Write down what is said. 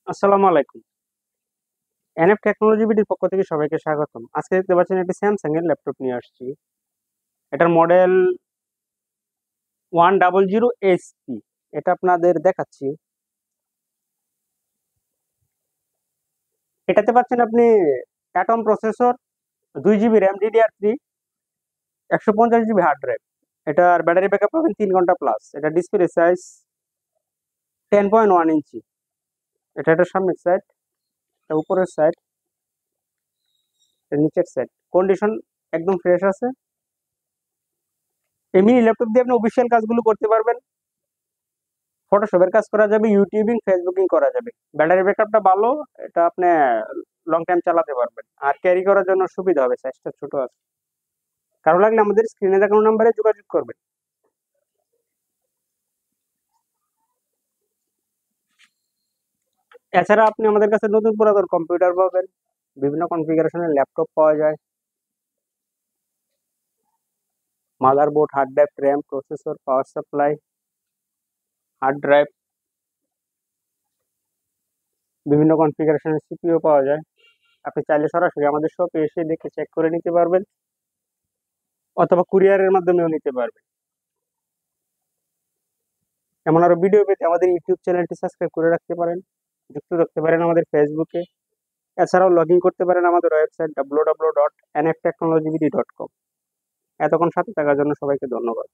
আসসালামু আলাইকুম। NF technology বিডির পক্ষ থেকে সবাইকে স্বাগতম। আজকে দেখতে পাচ্ছেন একটি স্যামসাং এর ল্যাপটপ নিয়ে আসছি। এটার মডেল 100SP। এটা আপনাদের দেখাচ্ছি। এটাতে পাচ্ছেন আপনি atom processor, 2 GB RAM, DDR3, 150 GB hard drive. এটার ব্যাটারি ব্যাকআপ পাবেন 3 ঘন্টা প্লাস। এটা ডিসপ্লে সাইজ 10.1 ইঞ্চি। এটার সামনের সাইড, এটা উপরের সাইড, এটা নিচের সাইড। কন্ডিশন একদম ফ্রেশ আছে। এই মিনি ল্যাপটপ দিয়ে আপনি অফিসিয়াল কাজগুলো করতে পারবেন। ফটোশপের কাজ করা যাবে, ইউটিউবিং, ফেসবুকিং করা যাবে। ব্যাটারি ব্যাকআপটা ভালো। এটা আপনি লং টাইম চালাতে পারবেন। আর ক্যারি করার জন্য সুবিধা হবে, সাইজটা ছোট আছে। কারো লাগলে আমাদের স্ক্রিনে দেখানো নাম্বারে যোগাযোগ করবেন। এছাড়া আপনি আমাদের কাছে নতুন পুরাতন কম্পিউটার পাবেন, বিভিন্ন কনফিগারেশনের ল্যাপটপ পাওয়া যায়, motherboard, hard drive, RAM, processor, power supply, hard drive, বিভিন্ন কনফিগারেশনের সিপিইউ পাওয়া যায়। আপনি চাইলে সরাসরি আমাদের শপে এসে দেখে চেক করে নিতে পারবেন, অথবা কুরিয়ারের মাধ্যমেও নিতে পারবেন। এমন আরো ভিডিও পেতে আমাদের ইউটিউব চ্যানেলটি সাবস্ক্রাইব করে রাখতে পারেন, যুক্ত রাখতে পারেন আমাদের ফেসবুকে। এছাড়াও লগ ইন করতে পারেন আমাদের ওয়েবসাইট www.nftechnologyvd.com। এতক্ষণ সাথে থাকার জন্য সবাইকে ধন্যবাদ।